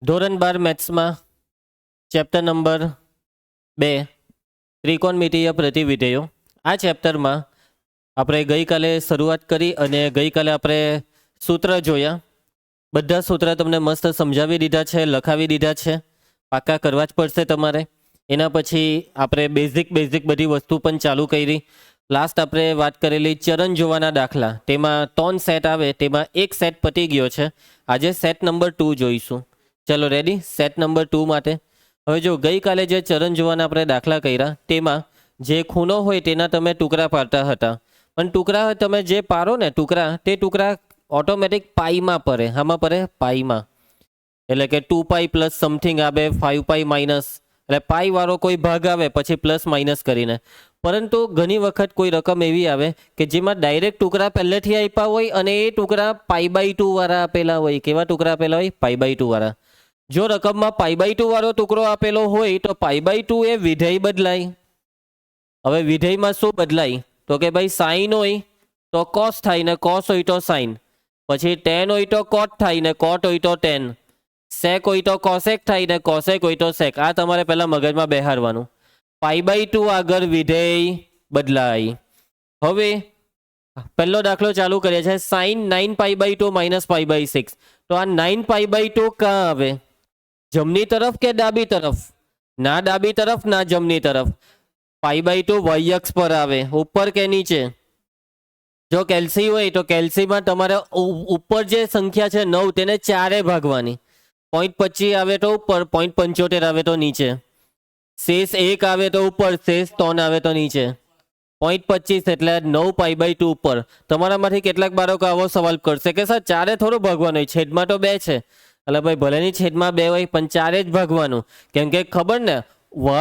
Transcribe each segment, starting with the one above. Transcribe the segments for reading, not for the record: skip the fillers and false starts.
ધોરણ 12 મેથ્સમાં chapter number 2 ત્રિકોણમિતીય પ્રતિવિધેયો. આ ચેપ્ટરમાં આપણે ગઈકાલે શરૂઆત કરી અને ગઈકાલે આપણે સૂત્ર જોયા. બધા સૂત્ર તમને મસ્ત સમજાવી દીધા છે, લખાવી દીધા છે, પાક્કા કરવા જ પડશે તમારે. એના પછી આપણે બેઝિક બધી વસ્તુ પણ ચાલુ કરી. લાસ્ટ આપણે વાત કરેલી ચરણ જોવાના દાખલા, તેમાં 3 સેટ આવે, તેમાં એક સેટ પતી ગયો છે. આજે સેટ નંબર 2 જોઈશું. ચલો રેડી, સેટ નંબર 2 માટે. હવે જો ગઈકાલે જે ચરણ જોવાના આપણે દાખલા કર્યા, તેમાં જે ખૂણો હોય તેના તમે ટુકડા પાડતા હતા. પણ ટુકડા તમે જે પાડો ને ટુકડા, તે ટુકડા ઓટોમેટિક પાઈમાં પડે. આમાં પડે પાઈમાં. એટલે કે 2 પાઈ પ્લસ સમથિંગ આવે, 5 પાઈ માઇનસ, એટલે પાઈ વાળો કોઈ ભાગ આવે પછી પ્લસ માઇનસ કરીને. પરંતુ ઘણી વખત કોઈ રકમ એવી આવે કે જેમાં ડાયરેક્ટ ટુકડા પહેલેથી આપ્યા હોય અને એ ટુકડા π/2 વાળા આપેલા હોય. કેવા ટુકડા આપેલા હોય? π/2 વાળા. જો રકમમાં π/2 વાળો ટુકડો આપેલો હોય તો π/2 એ વિધેય બદલાય. હવે વિધેયમાં શું બદલાય? તો કે ભાઈ સાઈન હોય તો કોસ થાય ને કોસ હોય તો સાઈન. પછી ટેન હોય તો કોટ થાય ને કોટ હોય તો ટેન. સેક હોય તો કોસેક થાય ને કોસેક હોય તો સેક. આ તમારે પહેલા મગજમાં બેહારવાનું. π/2 આગળ વિધેય બદલાય. હવે પહેલો દાખલો ચાલુ કરીએ છીએ. Sine 9π/2 minus π/6. તો આ 9π/2 ક્યાં આવે? જમણી તરફ કે ડાબી તરફ? ના ડાબી તરફ, ના જમણી તરફ. π/2 y અક્ષ પર આવે, ઉપર કે નીચે? જો કેલ્સી હોય તો કેલ્સીમાં તમારે ઉપર જે સંખ્યા છે 9, તેને 4 ભાગવાની. 0.25 આવે તો ઉપર, 0.75 આવે તો નીચે. શેષ 1 આવે તો ઉપર, શેષ 3 આવે તો નીચે. 0.25 એટલે 9π/2 ઉપર. તમારામાંથી કેટલાક બાળકો આવો સવાલ કરશે કે સર 4 થોડું ભાગવાનું હોય, છેદમાં તો 2 છે. એટલે ભાઈ ભલેની છેદમાં 2 હોય પણ 4 જ ભાગવાનું. કેમ કે ખબર ને,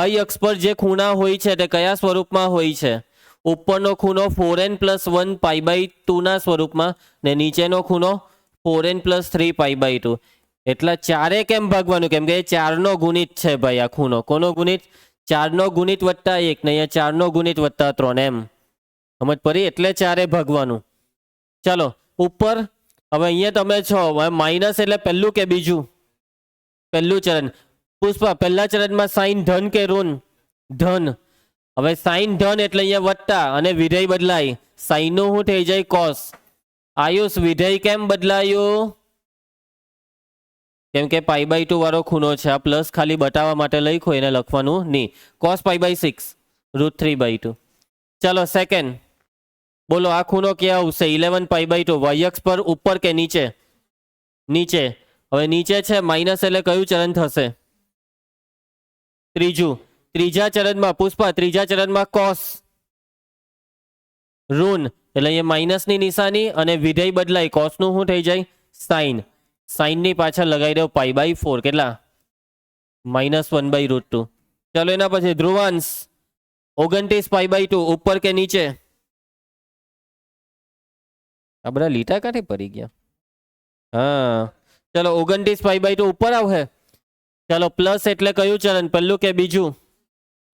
y અક્ષ પર જે ખૂણા હોય છે તે કયા સ્વરૂપમાં હોય છે? ઉપરનો ખૂણો 4n + 1 π/2 ના સ્વરૂપમાં ને નીચેનો ખૂણો 4n + 3 π/2. એટલે 4 કેમ ભાગવાનું? કેમ કે 4 નો ગુણિત છે ભાઈ આ ખૂણો. કોનો ગુણિત? 4 નો ગુણિત વત્તા 1 ને અહીંયા 4 નો ગુણિત વત્તા 3 એમ. સમજ પડી? એટલે 4 ભાગવાનું. ચાલો ઉપર. હવે અહીંયા તમે છો માઇનસ એટલે પહેલું કે બીજું? પહેલું ચરણ. પુષ્પા, પહેલા ચરણમાં સાઈન ધન કે ઋણ? ધન. હવે સાઈન ધન એટલે અહીંયા વત્તા અને વિધેય બદલાય. સાઈનનું શું થઈ જાય? કોસ. આયુષ, વિધેય કેમ બદલાયું? કેમ કે π/2 વાળો ખૂણો છે. આ પ્લસ ખાલી બતાવવા માટે લખ્યો, એને લખવાનું નહીં. cos π/6 √3/2. ચાલો સેકન્ડ. બોલો આ ખૂણો ક્યાં આવશે? 11π/2. y અક્ષ પર ઉપર કે નીચે? નીચે. હવે નીચે છે માઇનસ એટલે કયું ચરણ થશે? ત્રીજું. ત્રીજા ચરણમાં પુષ્પા, ત્રીજા ચરણમાં કોસ ઋણ એટલે અહીંયા માઇનસની નિશાની અને વિધેય બદલાય. કોસનું શું થઈ જાય? સાઈન. સાઈનની પાછળ લગાવી દો π/4. કેટલા? -1/√2. ચાલો એના પછી ધ્રુવાંશ 29π/2 ઉપર કે નીચે? આ બધા લીટા કાંઠે પડી ગયા? હા ચલો 29π/2 ઉપર આવશે. ચાલો પ્લસ એટલે કયું ચરણ? પહેલું કે બીજું?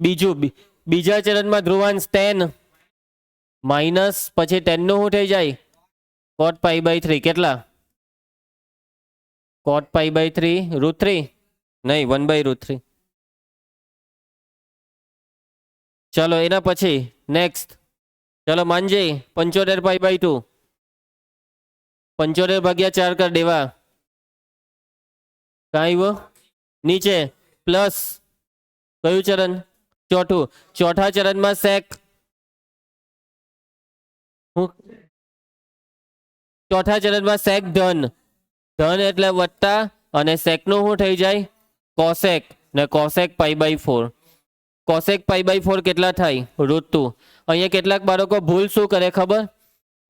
બીજું. બીજા ચરણમાં ધ્રુવાંશ 10 માઇનસ પછી 10 નું શું થઈ જાય? cot π/3. કેટલા? cot π/3 √3 નહીં, 1/√3. ચલો એના પછી નેક્સ્ટ. ચલો માનજે 75π/2. 75/4 કર દેવા. કાંઈ આવ્યો? નીચે પ્લસ કયું ચરણ? ચોથું. ચોથા ચરણમાં સેક. ચોથા ચરણમાં સેક ધન. ધન એટલે વત્તા અને સેકનું શું થઈ જાય? કોસેક ને કોસેક π/4. કોસેક π/4 કેટલા થાય? √2. અહીંયા કેટલાક બાળકો ભૂલ શું કરે ખબર?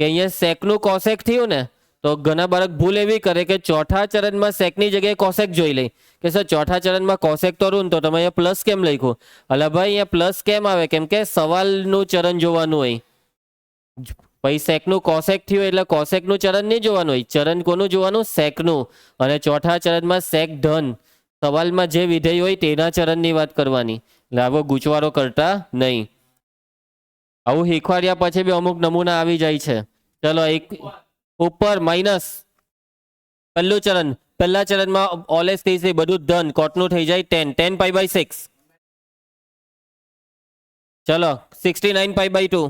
કે અહીંયા સેકનું કોસેક થયું ને, તો ઘણા બાળક ભૂલ એવી કરે કે ચોથા ચરણમાં સેકની જગ્યાએ કોસેક જોઈ લે કે સર ચોથા ચરણમાં કોસેક તો ઋણ, તો તમે અહીંયા પ્લસ કેમ લખ્યું? એટલે ભાઈ અહીંયા પ્લસ કેમ આવે? કેમ કે સવાલનું ચરણ જોવાનું હોય. પછી સેકનું કોસેક થયું એટલે કોસેકનું ચરણ નહીં જોવાનું હોય. ચરણ કોનું જોવાનું? સેકનું. અને ચોથા ચરણમાં સેક ધન. સવાલમાં જે વિધેય હોય તેના ચરણની વાત કરવાની. એટલે આવો ગૂંચવારો કરતા નહીં. આવું શીખવાડ્યા પછી બી અમુક નમૂના આવી જાય છે. ચલો એક ઉપર માઇનસ પહેલું ચરણ પહેલા ચરણમાં ઓલેસ થઈ બધું ધન, કોટનું થઈ જાય 10, 10 પાઈ બાય 6. ચલો 69 પાઈ બાય 2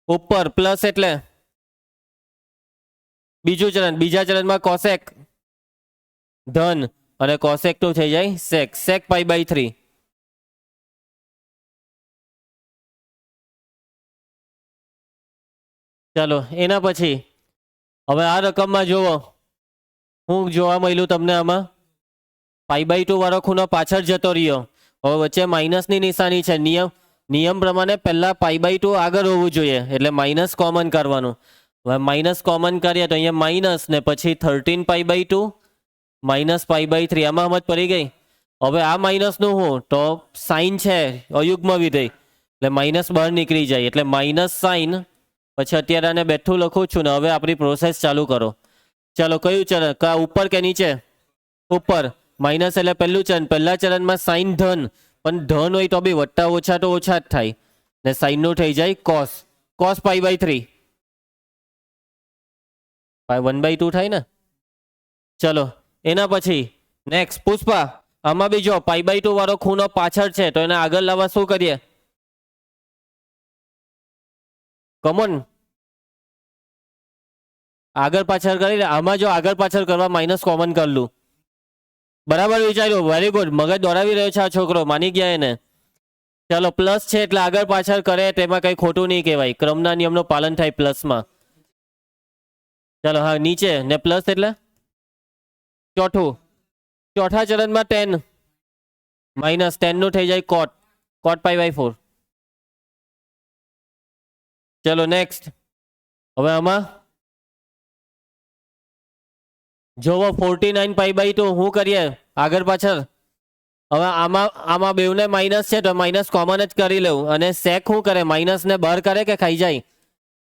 ઉપર પ્લસ એટલે બીજું ચરણ, બીજા ચરણમાં કોસેક ધન અને કોસેક નું થઈ જાય સેક, સેક પાઈ બાય 3. ચલો એના પછી હવે આ રકમમાં જુઓ હું જોવા મળ્યું તમને આમાં પાઈ બાય 2 વાળો ખૂણો પાછળ જતો રહ્યો. હવે વચ્ચે માઇનસની નિશાની છે. નિયમ પ્રમાણે પહેલા પાઈ બાય 2 આગળ હોવું જોઈએ એટલે માઇનસ કોમન કરવાનું. હવે માઇનસ કોમન કરીએ તો અહીંયા માઇનસ ને પછી 13 pi by 2 minus pi by 3. આમાં સમજ પડી ગઈ. હવે આ માઇનસનું હું તો સાઇન છે અયુગ્મ વિધેય એટલે માઇનસ બહાર નીકળી જાય એટલે માઇનસ સાઇન. પછી અત્યારે આને બેઠું લખું છું ને હવે આપણી પ્રોસેસ ચાલુ કરો. ચાલો કયું ચરણ કા ઉપર કે નીચે? ઉપર. માઇનસ એટલે પહેલું ચરણ, પહેલા ચરણમાં સાઇન ધન, પણ ધન હોય તો બી વત્તા ઓછા તો ઓછા જ થાય ને સાઇનનું થઈ જાય કોસ, કોસ પાઈ બાય 3 1/2 થાય ને. ચલો એના પછી નેક્સ્ટ પુષ્પા, આમાં બી જો પાઈ બાય 2 વાળો ખૂણો પાછળ છે તો એને આગળ લાવવા શું કરીએ? કોમન આગળ પાછળ કરી લે. આમાં જો આગળ પાછળ કરવા માઇનસ કોમન કરી લઉં. બરાબર વિચાર્યું, વેરી ગુડ. મગજ દોડાવી રહ્યો છે આ છોકરો, માની ગયા એને. ચાલો પ્લસ છે એટલે આગળ પાછળ કરે તેમાં કઈ ખોટું નહીં કહેવાય, ક્રમના નિયમનું પાલન થાય પ્લસમાં. ચાલો હા નીચે ને પ્લસ એટલે ચોથું, ચોથા ચરણમાં 10 માઇનસ 10 નું થઈ જાય કોટ, કોટ પાઈ બાય 4. ચલો નેક્સ્ટ. હવે આમાં જોવો 49 પાઈ બાય 2 શું કરીએ આગળ પાછળ? હવે આમાં બેવને માઇનસ છે તો માઇનસ કોમન જ કરી લઉં અને સેક શું કરે માઇનસ ને બહાર કરે કે ખાઈ જાય?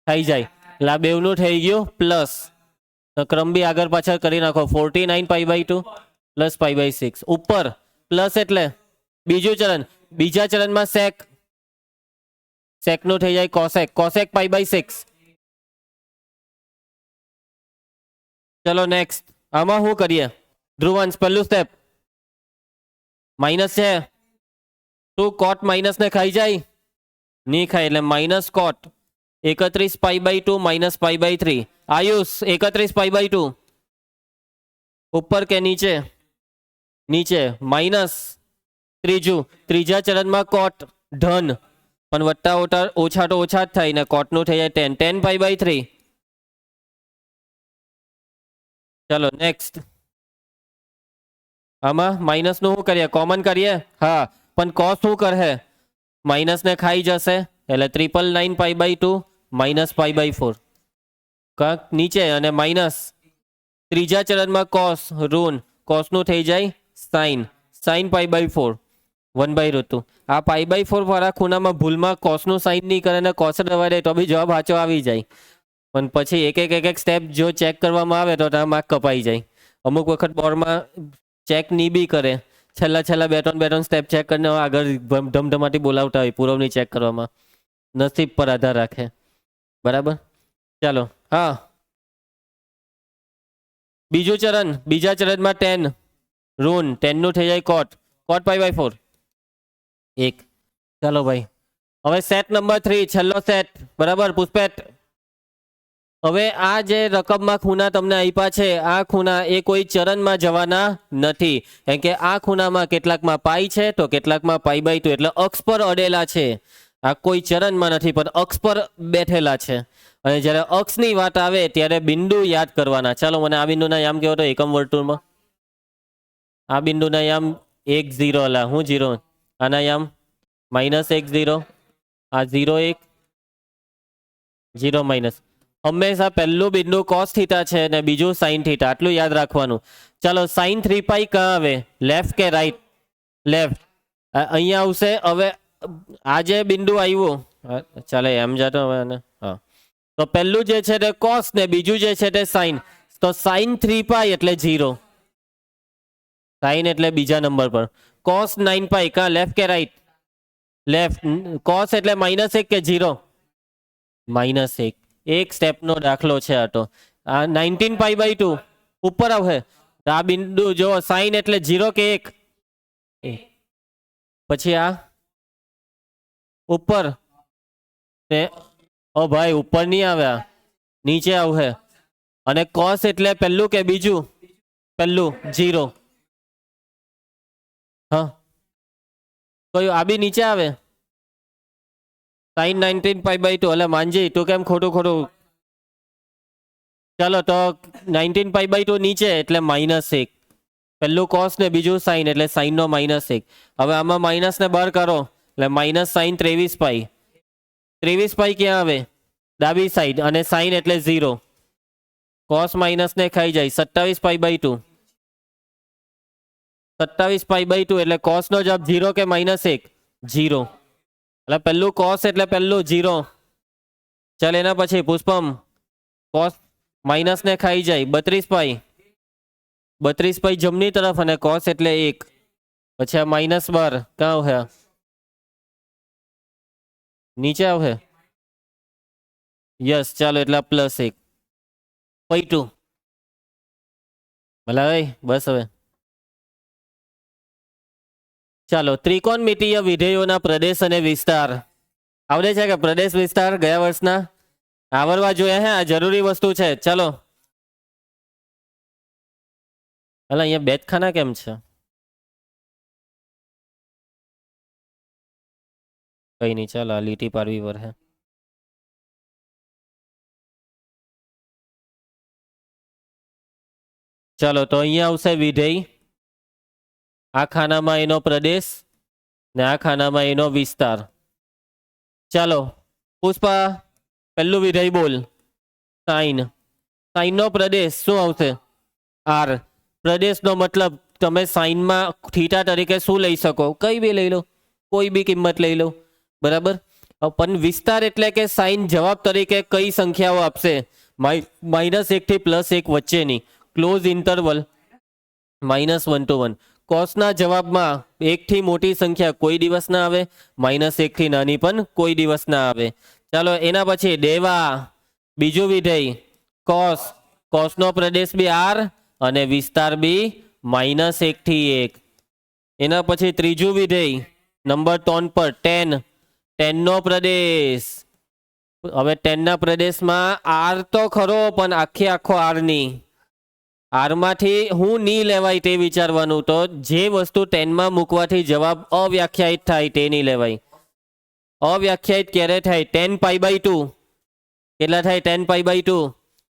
ખાઈ જાય એટલે આ બેવનું થઈ ગયું પ્લસ. ક્રમ બી આગળ પાછળ કરી નાખો. 49 pi by 2 plus pi by 6 ઉપર પ્લસ એટલે બીજું ચરણ, બીજા ચરણમાં સેક, સેકનું થઈ જાય કોસેક, કોસેક પાઈ બાય 6. ચલો નેક્સ્ટ. આમાં શું કરીએ? ધ્રુવંશ પહેલું સ્ટેપ માઇનસ છે તું કોટ માઇનસ ને ખાઈ જાય? નહીં ખાય એટલે minus cot 31 pi by 2 minus pi by 3. Ayush 31 pi by 2 ઉપર કે નીચે? નીચે. માઇનસ ત્રીજું, ત્રીજા ચરણમાં કોટ ધન, પણ વત્તા ઓછા તો ઓછા જ થાય ને કોટનું થઈ જાય 10, 10 પાઈ બાય 3. ચલો નેક્સ્ટ. આમાં માઇનસ નું શું કરીએ? કોમન કરીએ. હા પણ કોસ શું કરે? માઇનસ ને ખાઈ જશે એટલે 999 pi by 2 minus pi by 4. કાંક નીચે અને માઇનસ ત્રીજા ચરણમાં કોસ ઋણ, કોસનું થઈ જાય સાઇન, સાઇન પાઈ બાય 4 1/√2. આ પાઈ બાય 4 વાળા ખૂણામાં ભૂલમાં કોસનું સાઇન નહીં કરે ને કોસ રવા દે તો બી જવાબ સાચો આવી જાય. પણ પછી એક એક સ્ટેપ જો ચેક કરવામાં આવે તો ત્યાં માર્ક કપાઈ જાય. અમુક વખત બોર્ડમાં ચેક નહીં બી કરે, છેલ્લા બે ત્રણ સ્ટેપ ચેક કરીને આગળ ધમધમાટી બોલાવતા હોય પુરવણી ચેક કરવામાં. નસીબ પર આધાર રાખે. બરાબર. ચાલો હા બીજું ચરણ, બીજા ચરણમાં 10 ઋણ, 10 નું થઈ જાય કોટ, કોટ પાઈ બાય 4 1. ચાલો ભાઈ હવે સેટ નંબર 3 છેલ્લો સેટ. બરાબર પુષ્પેટ. હવે આ જે રકમમાં ખૂણા તમને આપ્યા છે આ ખૂણા એ કોઈ ચરણમાં જવાના નથી, કેમ કે આ ખૂણામાં કેટલાકમાં પાઈ છે તો કેટલાકમાં પાઈ બાય 2 એટલે અક્ષ પર અડેલા છે. આ કોઈ ચરણમાં નથી પણ અક્ષ પર બેઠેલા છે. અને જ્યારે અક્ષની વાત આવે ત્યારે બિંદુ યાદ કરવાના. ચાલો મને આ બિંદુના યામ કેવો તો એકમ વર્તુળમાં? આ બિંદુના યામ 1 0 અલા હું 0, આના યામ -1 0, આ 0 1 0 માઇનસ. હંમેશા પહેલું બિંદુ કોસ થીટા છે ને બીજું સાઇન થીટા, આટલું યાદ રાખવાનું. ચાલો સાઇન 3 પાઈ ક્યાં આવે? લેફ્ટ કે રાઈટ? લેફ્ટ. અહીંયા આવશે. હવે આ જે બિંદુ આવ્યું ચાલો એમ જાતો હવે હા તો પહેલું જે છે તે કોસ ને બીજું જે છે તે સાઇન. તો સાઇન 3 પાઈ એટલે 0, સાઇન એટલે બીજા નંબર પર. કોસ 9 પાઈ ક્યાં? લેફ્ટ કે રાઈટ? લેફ્ટ. કોસ એટલે -1 કે 0? -1. એક સ્ટેપનો દાખલો છે આ તો. આ 19π/2 ઉપર આવશે. આ બિંદુ જો સાઈન એટલે 0 કે 1. પછી આ ઉપર ને ઓ ભાઈ ઉપર નહીં આવે, આ નીચે આવશે. અને કોસ એટલે પહેલું કે બીજું? પહેલું 0. હા કયું? આ બી નીચે આવે. સાઈન 19π/2 એટલે માંજી તું કેમ ખોટું ખોટું. ચાલો તો 19π/2 નીચે એટલે -1. પહેલું કોસ ને બીજું સાઈન એટલે સાઈન નો -1. હવે આમાં માઇનસ ને બહાર કરો એટલે -sin 23π. 23π ક્યાં આવે? ડાબી સાઈડ. અને સાઈન એટલે 0. કોસ માઇનસ ને ખાઈ જાય. 27π/2. 27π/2 એટલે કોસ નો જવાબ 0 કે -1? 0. એટલે પહેલું કોસ એટલે પહેલું 0. ચાલ એના પછી પુષ્પમ કોસ માઇનસ ને ખાઈ જાય. 32π. 32π જમણી તરફ અને કોસ એટલે 1. પછી આ -12 ક્યાં આવશે? નીચે આવશે. યસ ચાલો એટલે +1 π2. ભલા ભાઈ બસ હવે ચાલો ત્રિકોણમિતીય વિધેયોના પ્રદેશ અને વિસ્તાર આવડે છે કે? પ્રદેશ વિસ્તાર ગયા વર્ષના આવડવા જોઈએ. હે આ જરૂરી વસ્તુ છે. ચાલો એટલે અહીંયા બેતખાના કેમ છે? કઈ નહીં ચાલો આ લીટી પાડવી પડે. ચાલો તો અહીંયા આવશે વિધેય. આ ખાનામાં એનો પ્રદેશ ને આ ખાનામાં એનો વિસ્તાર. ચાલો પુષ્પા પહેલું વિધેય બોલ. સાઈન. સાઈન નો પ્રદેશ શું આવશે? આર. પ્રદેશનો મતલબ તમે સાઈનમાં થીટા તરીકે શું લઈ શકો? કઈ બી લઈ લો, કોઈ બી કિંમત લઈ લો, બરાબર. પણ વિસ્તાર એટલે કે સાઈન જવાબ તરીકે કઈ સંખ્યાઓ આપશે? -1 થી +1 વચ્ચેની ક્લોઝ ઇન્ટરવલ -1 to 1. કોસના જવાબમાં 1 થી મોટી સંખ્યા કોઈ દિવસ ના આવે, -1 થી નાની પણ કોઈ દિવસ ના આવે. ચાલો એના પછી દેવા બીજું વિધેય કોસ. કોસનો પ્રદેશ બી આર અને વિસ્તાર બી -1 થી 1. એના પછી ત્રીજું વિધેય નંબર 3 પર ટેન. ટેનનો પ્રદેશ. હવે ટેનના પ્રદેશમાં આર તો ખરો પણ આખો આર ની. આરમાંથી હું નહીં લેવાય તે વિચારવાનું. તો જે વસ્તુ ટેનમાં મૂકવાથી જવાબ અવ્યાખ્યાયિત થાય તે નહીં લેવાય. અવ્યાખ્યાયિત ક્યારે થાય? 10π/2. કેટલા થાય? 10π/2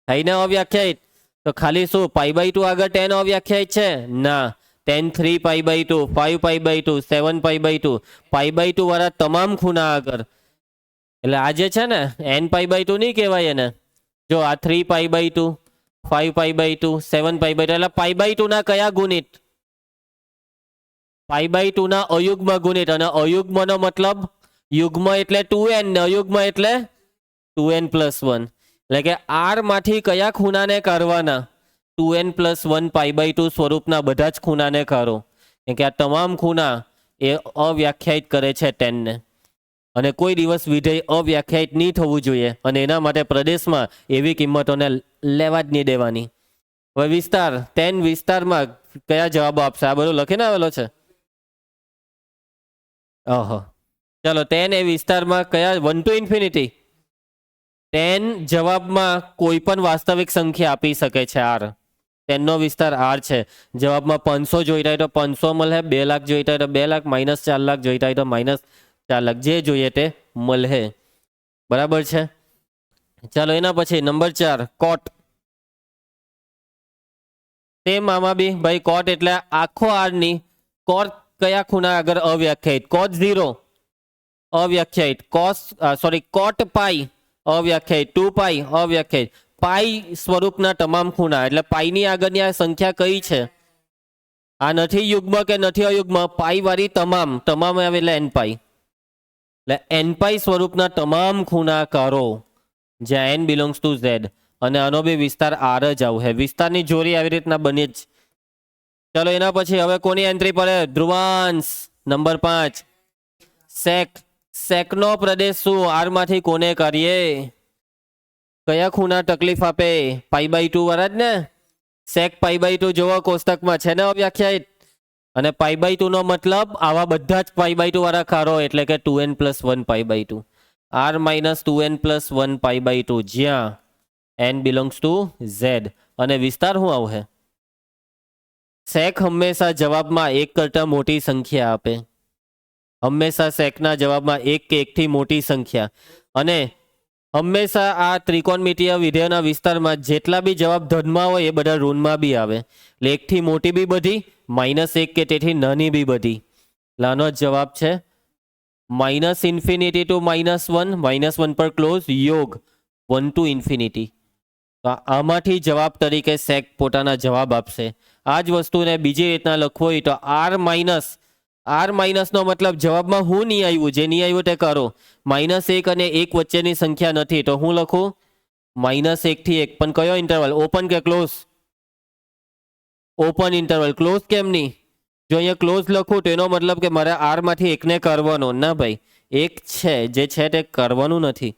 થઈને અવ્યાખ્યાયિત. તો ખાલી શું π/2 આગળ 10 અવ્યાખ્યાયિત છે? ના. 10 3π/2 5π/2 7π/2 π/2 વાળા તમામ ખૂણા આગળ. એટલે આ જે છે ને nπ/2 નહીં કહેવાય એને. જો આ 3π/2 5π/2 7π/2 એટલે π/2 ના કયા ગુણિત? π/2 ના અયુગ્મ ગુણિત. અને અયુગ્મનો મતલબ યુગ્મ એટલે 2n ને અયુગ્મ એટલે 2n + 1. એટલે કે આર માંથી કયા ખૂણાને કાઢવાના? 2n + 1 π/2 સ્વરૂપના બધા જ ખૂણાને કાઢો. કેમ કે આ તમામ ખૂણા એ અવ્યાખ્યાયિત કરે છે 10 ને. અને કોઈ દિવસ વિધેય અવ્યાખ્યાયિત નહીં થવું જોઈએ. અને એના માટે પ્રદેશમાં એવી કિંમતોને લેવા જ નહીં દેવાની. હવે વિસ્તાર. 10 વિસ્તારમાં કયા જવાબો આપશે? આ બધું લખીને આવેલો છે. ઓહો ચાલો 10 એ વિસ્તારમાં કયા? 1 to ∞. 10 જવાબમાં કોઈ પણ વાસ્તવિક સંખ્યા આપી શકે છે. આર. 10 નો વિસ્તાર આર છે. જવાબમાં 500 જોઈતા હોય તો 500 મળે, 2 લાખ જોઈતા હોય તો 2 લાખ, -4 લાખ જોઈતા હોય તો -4 લાખ. જે જોઈએ તે મળે. બરાબર છે. ચાલો એના પછી નંબર 4 કોટ. સેમ આમાં બી ભાઈ કોટ એટલે આખો આર ની. કોટ કયા ખૂણા આગળ અવ્યાખ્યાયિત? કોટ 0 અવ્યાખ્યાયિત. કોટ પાઈ અવ્યાખ્યાયિત. 2π અવ્યાખ્યાયિત. પાઈ સ્વરૂપના તમામ ખૂણા. એટલે પાઈની આગળની આ સંખ્યા કઈ છે? આ નથી યુગ્મ કે નથી અયુગ્મ. પાઈ વાળી તમામ આવે એટલે nπ. એટલે nπ સ્વરૂપના તમામ ખૂણા કરો જ્યાં n બિલોંગ્સ ટુ z. અને આનો બી વિસ્તાર આર જ આવશે. વિસ્તારની જોડી આવી રીતના બની જ. ચાલો એના પછી હવે કોની એન્ટ્રી પડે? ધ્રુવાંશ નંબર 5. સેક. સેકનો પ્રદેશ શું? આર માંથી કોને કરીએ? કયા ખૂણા તકલીફ આપે? π/2 વાળા જ ને. sec π/2 જોવો કોષ્ટકમાં છે ને વ્યાખ્યાયિત. અને π/2 નો મતલબ આવા બધા જ π/2 વાળા કારો એટલે કે 2n + 1 π/2 r - 2n + 1 π/2 જ્યાં n બિલોંગ્સ ટુ z. અને વિસ્તાર શું આવશે? સેક હંમેશા જવાબમાં એક કરતાં મોટી સંખ્યા આપે. હંમેશા સેકના જવાબમાં એક કે એકથી મોટી સંખ્યા. અને હંમેશા આ ત્રિકોણમિતીય વિધેયોના વિસ્તારમાં જેટલા બી જવાબ ધનમાં હોય એ બધા ઋણમાં બી આવે. એટલે એકથી મોટી બી બધી, -1 કે તેથી નાની બી બધી. આનો જવાબ છે -∞ to -1, -1 પર ક્લોઝ યોગ 1 to ∞. તો આમાંથી જવાબ તરીકે સેક પોતાના જવાબ આપશે. આ જ વસ્તુને બીજી રીતના લખવું હોય તો r માઇનસ નો મતલબ જવાબમાં હું નહીં આવ્યું, જે નહીં આવ્યું તે કરો. -1 અને 1 વચ્ચેની સંખ્યા નથી તો હું લખું -1 થી 1. પણ કયો ઇન્ટરવલ? ઓપન કે ક્લોઝ? Open interval. ક્લોઝ કેમ નહીં? જો અહીંયા ક્લોઝ લખું તો એનો મતલબ કે મારે r માંથી એકને કરવાનો. ના ભાઈ, એક છે જે છે તે કરવાનું નથી.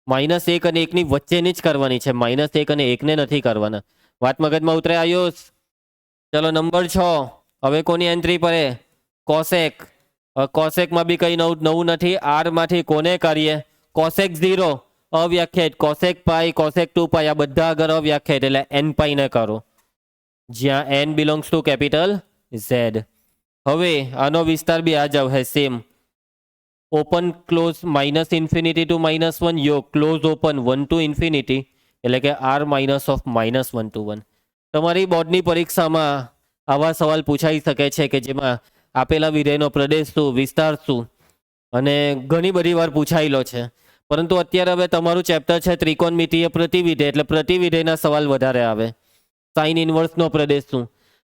-1 અને 1 ની વચ્ચેની જ કરવાની છે. -1 અને 1 ને નથી કરવાના. વાત મગજમાં ઉતરે આયુષ? ચલો નંબર 6. હવે કોની એન્ટ્રી પડે? કોસેક. કોસેકમાં બી કંઈ નવું નથી. r માંથી કોને કરીએ? કોસેક 0 અવ્યાખ્યાયિત. કોસેક પાઈ, કોસેક 2π આ બધા આગળ અવ્યાખ્યાયિત એટલે n π ને કરો જ્યાં n belongs to capital Z. હવે આનો વિસ્તાર બી આ જ આવશે સેમ. ઓપન ક્લોઝ -∞ to -1 યોગ ક્લોઝ ઓપન 1 to ∞ એટલે કે r -(-1 to 1). તમારી બોર્ડની પરીક્ષામાં આવા સવાલ પૂછાઈ શકે છે કે જેમાં આપેલા વિધેયનો પ્રદેશ શું, વિસ્તાર શું, અને ઘણી બધી વાર પૂછાયેલો છે. પરંતુ અત્યારે હવે તમારું ચેપ્ટર છે ત્રિકોણમિતીય પ્રતિવિધેય એટલે પ્રતિવિધેયના સવાલ વધારે આવે. સાઇન ઇન્વર્સનો પ્રદેશ શું,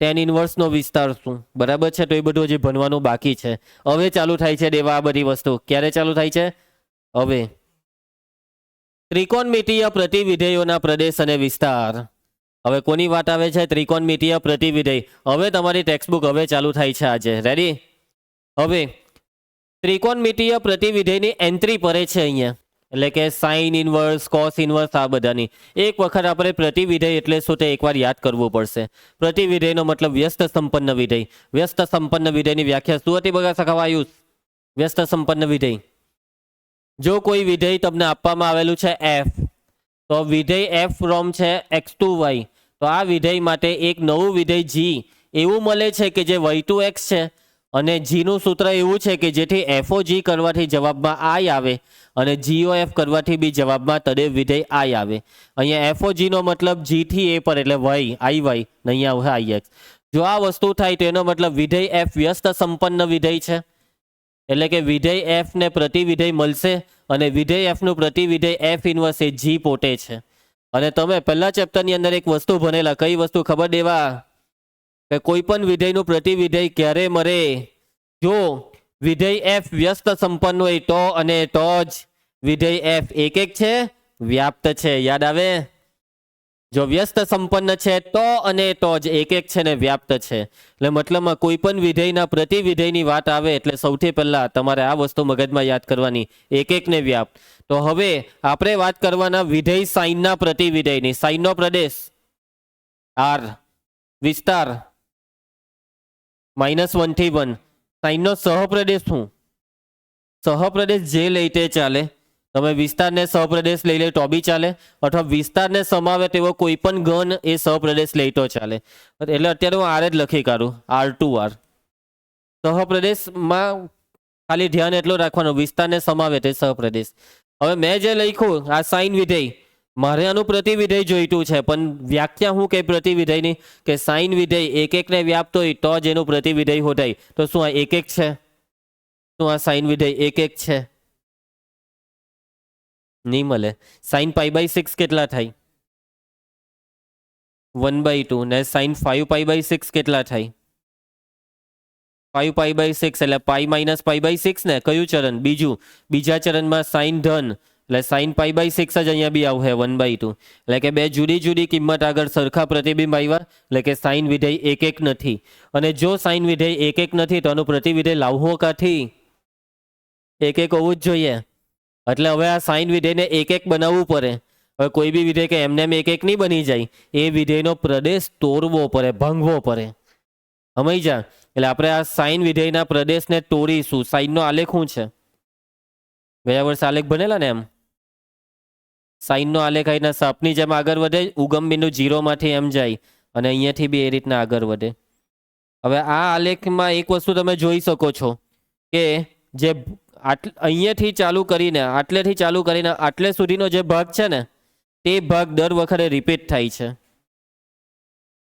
ટેન ઇન્વર્સનો વિસ્તાર શું, બરાબર છે? તો એ બધું હજી ભણવાનું બાકી છે. હવે ચાલુ થાય છે દેવા આ બધી વસ્તુ. ક્યારે ચાલુ થાય છે? હવે. ત્રિકોણમિતીય પ્રતિવિધેયોના પ્રદેશ અને વિસ્તાર. હવે કોની વાત આવે છે? ત્રિકોણમિતીય પ્રતિવિધેય. હવે તમારી ટેક્સ્ટબુક હવે ચાલુ થાય છે આજે. રેડી? હવે ત્રિકોણમિતીય પ્રતિવિધેયની એન્ટ્રી પડે છે અહીંયા. એટલે કે સાઇન ઇન્વર્સ, કોસ ઇન્વર્સ આ બધાની. એક વખત આપણે પ્રતિવિધેય એટલે શું તે એકવાર યાદ કરવું પડશે. પ્રતિવિધેયનો મતલબ વ્યસ્ત સંપન્ન વિધેય. વ્યસ્ત સંપન્ન વિધેયની વ્યાખ્યા શું હતી બગા સખાવા આયુષ? વ્યસ્ત સંપન્ન વિધેય. જો કોઈ વિધેય તમને આપવામાં આવેલું છે f, તો વિધેય f ફ્રોમ છે x to y, તો આ વિધેય માટે એક નવું વિધેય g એવું મળે છે કે જે y to x છે. અને g નું સૂત્ર એવું છે કે જેથી FOG કરવાથી જવાબમાં i આવે અને GOF કરવાથી બી જવાબમાં તદેવ વિધેય i આવે. અહીંયા FOG નો મતલબ g થી a પર એટલે y, iy, નહીં આવશે ix. જો આ વસ્તુ થાય તો એનો મતલબ વિધેય f વ્યસ્ત સંપન્ન વિધેય છે. એટલે કે વિધેય f ને પ્રતિવિધેય મળશે અને વિધેય f નું પ્રતિવિધેય f ઇન્વર્સ એ g પોતે છે. અને તમે પહેલા ચેપ્ટરની અંદર એક વસ્તુ ભણેલા, કઈ વસ્તુ ખબર દેવા? કે કોઈ પણ વિધેયનું પ્રતિવિધેય ક્યારે મળે? જો વિધેય f વ્યસ્ત સંપન્ન હોય તો, અને તો જ વિધેય f એક છે, વ્યાપ્ત છે. યાદ આવે? જો વ્યસ્ત સંપન્ન છે તો અને તો જ એક છે ને વ્યાપ્ત છે. એટલે મતલબમાં કોઈ પણ વિધેયના પ્રતિવિધેયની વાત આવે એટલે સૌથી પહેલા તમારે આ વસ્તુ મગજમાં યાદ કરવાની, એક ને વ્યાપ્ત. તો હવે આપણે વાત કરવાના વિધેય સાઇનના પ્રતિવિધેયની. સાઇનનો પ્રદેશ r, વિસ્તાર -1 થી 1. સાઇનનો સહપ્રદેશ શું? સહપ્રદેશ જે લઈ તે ચાલે. તમે વિસ્તારને સહપ્રદેશ લઈ લે તો બી ચાલે, અથવા વિસ્તારને સમાવે તેવો કોઈ પણ ઘન એ સહપ્રદેશ લઈ તો ચાલે. એટલે અત્યારે હું r જ લખી કાઢું, r2r. સહપ્રદેશમાં ખાલી ધ્યાન એટલું રાખવાનું, વિસ્તારને સમાવે તે સહપ્રદેશ. હવે મેં જે લખ્યું આ સાઇન વિધેય, મારે આનું પ્રતિવિધેય જોઈતું છે, પણ વ્યાખ્યા શું કે પ્રતિવિધેયની? કે સાઇન વિધેય એક ને વ્યાપ્ત હોય તો જ એનું પ્રતિવિધેય હોદાય. તો શું આ એક છે? શું આ સાઇન વિધેય એક છે? નહીં મળે. સાઇન π/6 કેટલા થાય? 1/2. ને સાઇન 5π/6 કેટલા થાય? 5π/6 એટલે π - π/6 ને. કયું ચરણ? બીજું. બીજા ચરણમાં સાઇન ધન એટલે સાઇન π/6 જ અહીંયા બી આવશે 1/2. એટલે કે બે જુદી જુદી કિંમત આગળ સરખા પ્રતિબિંબ આવ્યા, એટલે કે સાઇન વિધેય એક નથી. અને જો સાઇન વિધેય એક નથી તો આનું પ્રતિવિધેય લાવવો કાથી? એક હોવું જ જોઈએ. એટલે હવે આ સાઇન વિધેયને એક બનાવવું પડે. હવે કોઈ બી વિધેય કે એમને એમ એક એક નહીં બની જાય, એ વિધેયનો પ્રદેશ તોડવો પડે, ભાંગવો પડે. સમજ્યા? એટલે આપણે આ સાઈન વિધેયના પ્રદેશને તોડીશું. સાઈનનો આલેખ શું છે? ગયા વર્ષે આલેખ બનેલા ને એમ. સાઈનનો આલેખ અહીંના સાપની જેમ આગળ વધે, ઉગમ બિંદુ 0 માંથી એમ જાય અને અહીંયાથી બી એ રીતના આગળ વધે. હવે આ આલેખમાં એક વસ્તુ તમે જોઈ શકો છો કે જે અહીંયાથી ચાલુ કરીને આટલે સુધીનો જે ભાગ છે ને, તે ભાગ દર વખતે રિપીટ થાય છે.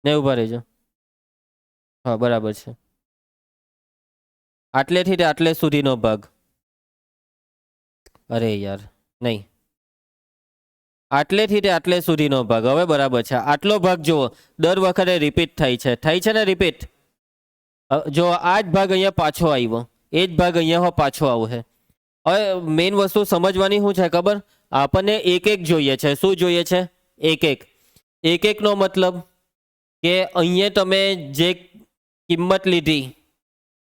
ને ઉભા રહેજો. હા, બરાબર છે. આટલેથી આટલે સુધીનો ભાગ. અરે યાર, નહીં. આટલેથી આટલે સુધીનો ભાગ. હવે બરાબર છે. આટલો ભાગ જુઓ, દર વખતે રિપીટ થાય છે ને રિપીટ. જો આ જ ભાગ અહીંયા પાછો આવ્યો, એ જ ભાગ અહીંયા પાછો આવશે. હવે મેઇન વસ્તુ સમજવાની શું છે ખબર? આપણને એક એક જોઈએ છે. શું જોઈએ છે? એક એક. એક એકનો મતલબ કે અહીંયા તમે જે કિંમત લીધી,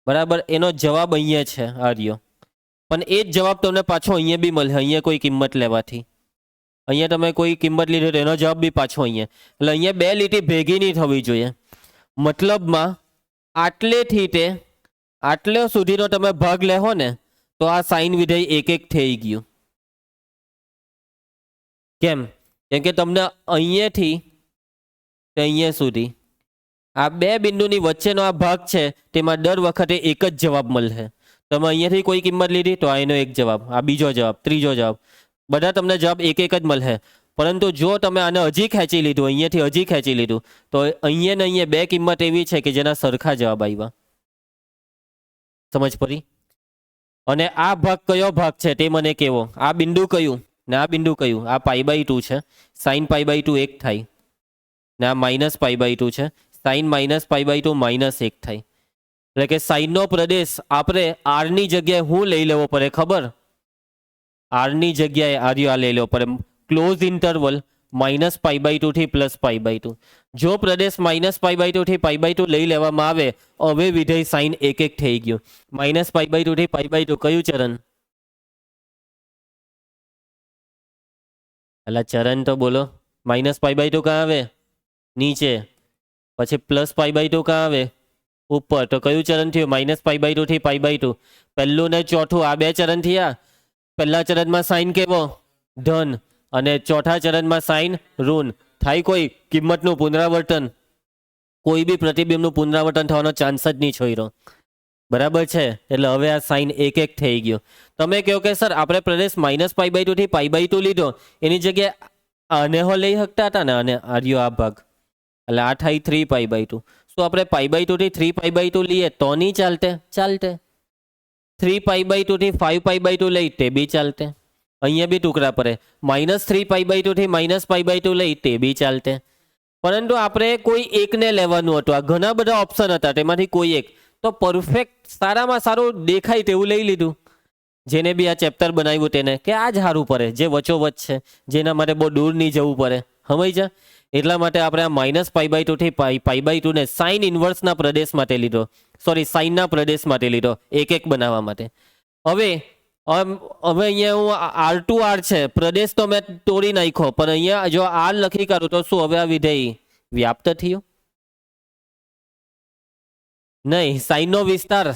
બરાબર, એનો જવાબ અહીંયા છે આર્યો, પણ એ જ જવાબ તમને પાછો અહીંયા બી મળે. અહીંયા કોઈ કિંમત લેવાથી અહીંયા તમે કોઈ કિંમત લીધી તો એનો જવાબ બી પાછો અહીંયા. એટલે અહીંયા બે લીટી ભેગી નહીં થવી જોઈએ. મતલબમાં આટલેથી તે આટલે સુધીનો તમે ભાગ લેહો ને, તો આ સાઈન વિધેય એક એક થઈ ગયું. કેમ? કેમ કે તમને અહીંયાથી અહીંયા સુધી આ બે બિંદુની વચ્ચેનો આ ભાગ છે, તેમાં દર વખતે એક જ જવાબ મળશે. તમે અહીંયાથી કોઈ કિંમત લીધી તો આ એનો એક જવાબ, આ બીજો જવાબ, ત્રીજો જવાબ, બધા તમને જવાબ એક એક જ મળશે. પરંતુ જો તમે આને હજી ખેંચી લીધું, અહીંયાથી હજી ખેંચી લીધું, તો અહીંયા ને અહીંયા બે કિંમત એવી છે કે જેના સરખા જવાબ આવ્યા. સમજ પડી? અને આ ભાગ કયો ભાગ છે તે મને કેવો. આ બિંદુ કયું ને આ બિંદુ કયું? આ π/2 છે. સાઈન π/2 1 થાય ને આ -π/2 છે. સાઈન -π/2 -1 થાય. એટલે કે સાઈનનો પ્રદેશ આપણે આરની જગ્યાએ હું લઈ લેવો પડે ખબર? આરની જગ્યાએ આર્યો આ લઈ લેવો પડે. ક્લોઝ ઇન્ટરવલ -π/2 થી +π/2. જો પ્રદેશ -π/2 થી π/2 લઈ લેવામાં આવે, હવે વિધેય સાઈન એક એક થઈ ગયું. -π/2 થી π/2 કયું ચરણ? એટલે ચરણ તો બોલો. -π/2 ક્યાં આવે? નીચે. પછી +π/2 ક્યાં આવે? ઉપર. તો કયું ચરણ થયું? -π/2 થી π/2. પહેલું ને ચોથું આ બે ચરણ થયા. પહેલા ચરણમાં સાઈન કેવો? ધન. અને ચોથા ચરણમાં સાઈન ઋણ. થાય કોઈ કિંમતનું પુનરાવર્તન? કોઈ બી પ્રતિબિંબનું પુનરાવર્તન થવાનો ચાન્સ જ નહીં છોડ્યો. બરાબર છે? એટલે હવે આ સાઈન એક એક થઈ ગયો. તમે કહો કે સર આપણે પ્રદેશ -π/2 થી π/2 લીધો, એની જગ્યાએ આને લઈ શકતા હતા ને, અને આર્યો આ ભાગ. એટલે આ થાય 3π/2. શું આપણે π/2 થી 3π/2 લઈએ તો નહીં ચાલતે? ચાલતે. 3π/2 થી 5π/2 લઈ તે બી ચાલતે. અહીંયા બી ટુકડા પડે. -3π/2 થી -π/2 લઈ તે બી ચાલતે. પરંતુ આપણે કોઈ એકને લેવાનું હતું. આ ઘણા બધા ઓપ્શન હતા, તેમાંથી કોઈ એક. તો પરફેક્ટ સારામાં સારું દેખાય તેવું લઈ લીધું. જેને બી આ ચેપ્ટર બનાવ્યું તેને કે આ જ સારું પડે, જે વચ્ચોવચ્ચ છે, જેના માટે બહુ દૂર નહીં જવું પડે. સમજ્યા? એટલા માટે આપણે આ -π/2 થી π/2 ને સાઈન ઇન્વર્સના પ્રદેશ માટે લીધો. સોરી, સાઈનના પ્રદેશ માટે લીધો, એક એક બનાવવા માટે. હવે અહીંયા હું R2R છે, પ્રદેશ તો મેં તોડી નાખ્યો, પણ અહીંયા જો R લખી કાઢું તો શું હવે આ વિધેય વ્યાપ્ત થયો? નહીં. સાઈનનો વિસ્તાર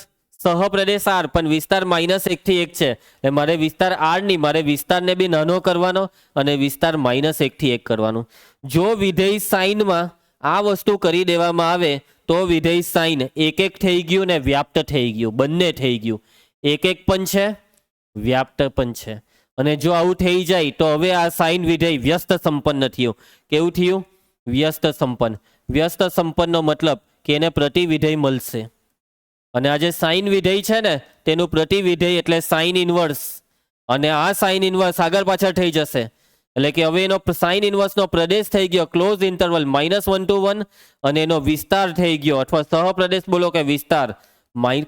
સહપ્રદેશ R, પણ વિસ્તાર -1 થી 1 છે. એટલે મારે વિસ્તાર R નહીં, મારે વિસ્તારને બી નાનો કરવાનો અને વિસ્તાર -1 થી 1 કરવાનો. જો વિધેય સાઈનમાં આ વસ્તુ કરી દેવામાં આવે તો વિધેય સાઈન એક એક થઈ ગયું ને વ્યાપ્ત થઈ ગયું, બંને થઈ ગયું. એક એક પણ છે, વ્યાપ્ત પણ છે. અને જો આવું થઈ જાય તો હવે આ સાઈન વિધેય વ્યસ્ત સંપન્ન થયું. કેવું થયું? વ્યસ્ત સંપન્ન. વ્યસ્ત સંપન્નનો મતલબ કે એને પ્રતિવિધેય મળશે. અને આ જે સાઈન વિધેય છે ને, તેનું પ્રતિવિધેય એટલે સાઈન ઇન્વર્સ. અને આ સાઈન ઇન્વર્સ આગળ પાછળ થઈ જશે. એટલે કે હવે એનો સાઈન ઇન્વર્સનો પ્રદેશ થઈ ગયો ક્લોઝ ઇન્ટરવલ -1 to 1, અને એનો વિસ્તાર થઈ ગયો, અથવા સહપ્રદેશ બોલો કે વિસ્તાર,